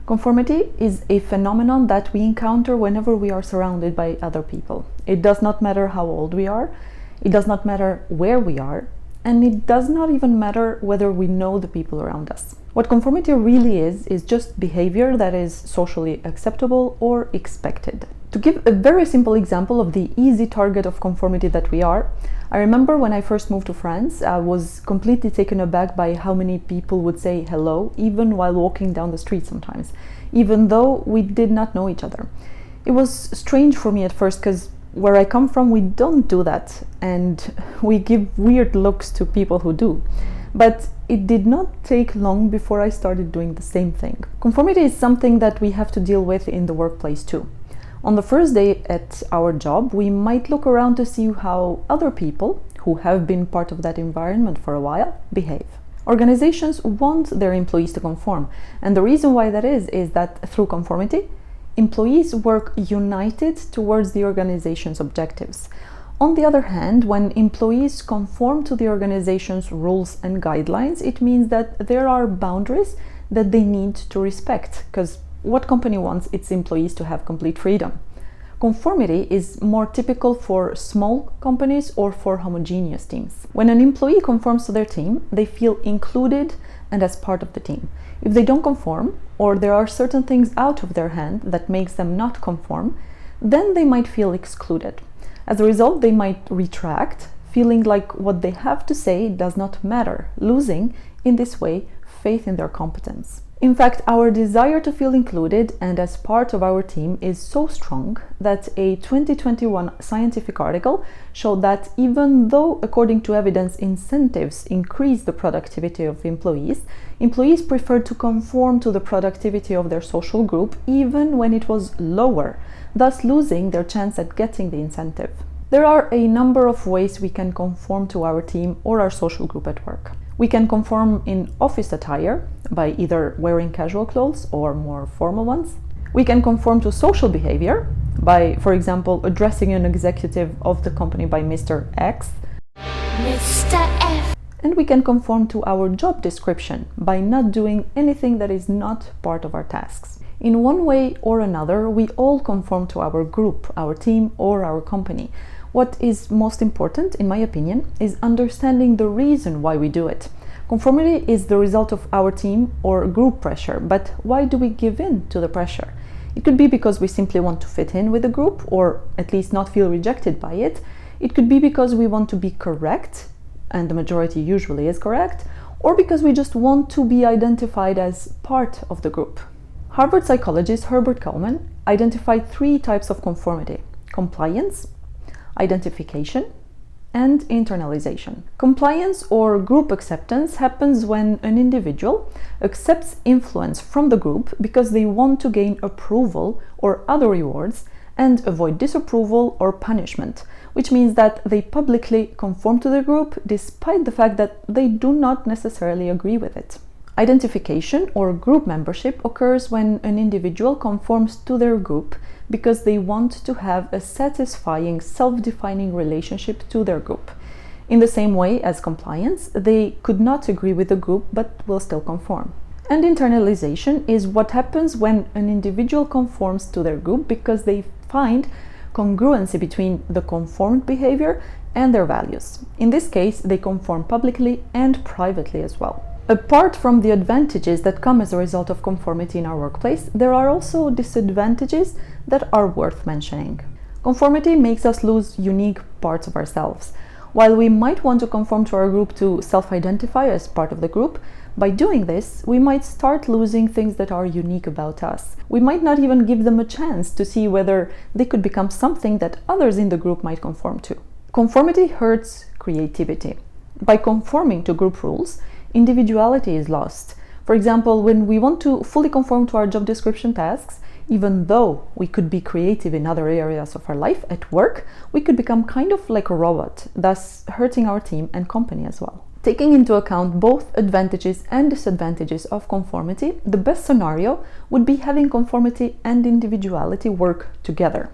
Conformity is a phenomenon that we encounter whenever we are surrounded by other people. It does not matter how old we are, it does not matter where we are, and it does not even matter whether we know the people around us. What conformity really is just behavior that is socially acceptable or expected. To give a very simple example of the easy target of conformity that we are, I remember when I first moved to France, I was completely taken aback by how many people would say hello, even while walking down the street sometimes, even though we did not know each other. It was strange for me at first because where I come from, we don't do that, and we give weird looks to people who do. But it did not take long before I started doing the same thing. Conformity is something that we have to deal with in the workplace too. On the first day at our job, we might look around to see how other people, who have been part of that environment for a while, behave. Organizations want their employees to conform, and the reason why that is that through conformity, employees work united towards the organization's objectives. On the other hand, when employees conform to the organization's rules and guidelines, it means that there are boundaries that they need to respect, because what company wants its employees to have complete freedom? Conformity is more typical for small companies or for homogeneous teams. When an employee conforms to their team, they feel included and as part of the team. If they don't conform, or there are certain things out of their hand that makes them not conform, then they might feel excluded. As a result, they might retract, feeling like what they have to say does not matter, losing, in this way, faith in their competence. In fact, our desire to feel included and as part of our team is so strong that a 2021 scientific article showed that even though, according to evidence, incentives increase the productivity of employees, employees preferred to conform to the productivity of their social group even when it was lower, thus losing their chance at getting the incentive. There are a number of ways we can conform to our team or our social group at work. We can conform in office attire by either wearing casual clothes or more formal ones. We can conform to social behavior by, for example, addressing an executive of the company by Mr. X. Mr. F. And we can conform to our job description by not doing anything that is not part of our tasks. In one way or another, we all conform to our group, our team, or our company. What is most important, in my opinion, is understanding the reason why we do it. Conformity is the result of our team or group pressure, but why do we give in to the pressure? It could be because we simply want to fit in with the group, or at least not feel rejected by it. It could be because we want to be correct, and the majority usually is correct, or because we just want to be identified as part of the group. Harvard psychologist Herbert Kalman identified 3 types of conformity: compliance, identification, and internalization. Compliance or group acceptance happens when an individual accepts influence from the group because they want to gain approval or other rewards and avoid disapproval or punishment, which means that they publicly conform to the group despite the fact that they do not necessarily agree with it. Identification or group membership occurs when an individual conforms to their group because they want to have a satisfying, self-defining relationship to their group. In the same way as compliance, they could not agree with the group but will still conform. And internalization is what happens when an individual conforms to their group because they find congruency between the conformed behavior and their values. In this case, they conform publicly and privately as well. Apart from the advantages that come as a result of conformity in our workplace, there are also disadvantages that are worth mentioning. Conformity makes us lose unique parts of ourselves. While we might want to conform to our group to self-identify as part of the group, by doing this, we might start losing things that are unique about us. We might not even give them a chance to see whether they could become something that others in the group might conform to. Conformity hurts creativity. By conforming to group rules, individuality is lost. For example, when we want to fully conform to our job description tasks, even though we could be creative in other areas of our life, at work, we could become kind of like a robot, thus hurting our team and company as well. Taking into account both advantages and disadvantages of conformity, the best scenario would be having conformity and individuality work together.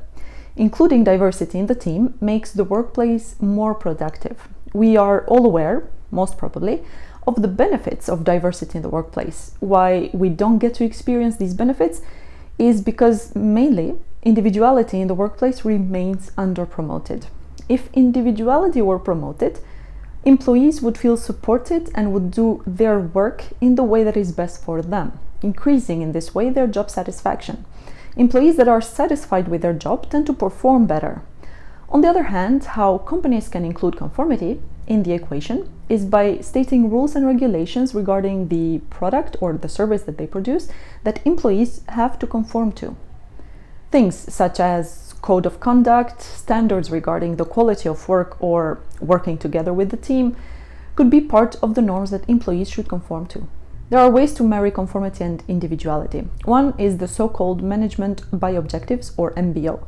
Including diversity in the team makes the workplace more productive. We are all aware, most probably, of the benefits of diversity in the workplace. Why we don't get to experience these benefits is because mainly individuality in the workplace remains under-promoted. If individuality were promoted, employees would feel supported and would do their work in the way that is best for them, increasing in this way their job satisfaction. Employees that are satisfied with their job tend to perform better. On the other hand, how companies can include conformity in the equation is by stating rules and regulations regarding the product or the service that they produce that employees have to conform to. Things such as code of conduct, standards regarding the quality of work or working together with the team could be part of the norms that employees should conform to. There are ways to marry conformity and individuality. One is the so-called management by objectives, or MBO.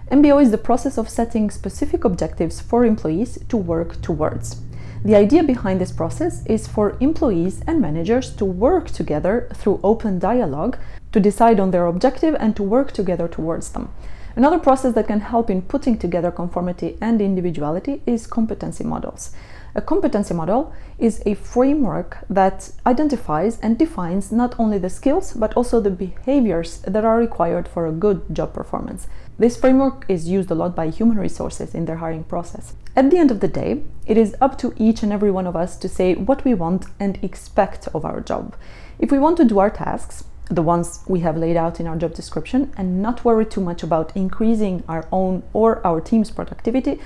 MBO is the process of setting specific objectives for employees to work towards. The idea behind this process is for employees and managers to work together through open dialogue to decide on their objective and to work together towards them. Another process that can help in putting together conformity and individuality is competency models. A competency model is a framework that identifies and defines not only the skills but also the behaviors that are required for a good job performance. This framework is used a lot by human resources in their hiring process. At the end of the day, it is up to each and every one of us to say what we want and expect of our job. If we want to do our tasks, the ones we have laid out in our job description, and not worry too much about increasing our own or our team's productivity,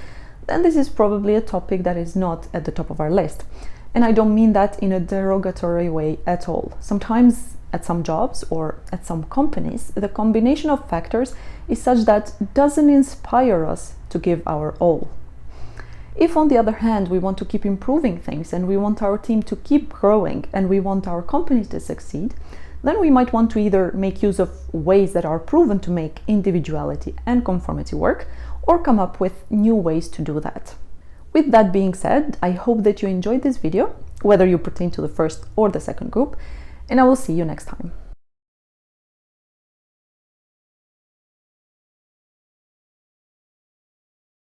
then this is probably a topic that is not at the top of our list. And I don't mean that in a derogatory way at all. Sometimes at some jobs or at some companies, the combination of factors is such that doesn't inspire us to give our all. If, on the other hand, we want to keep improving things and we want our team to keep growing and we want our company to succeed, then we might want to either make use of ways that are proven to make individuality and conformity work, or come up with new ways to do that. With that being said, I hope that you enjoyed this video, whether you pertain to the first or the second group, and I will see you next time.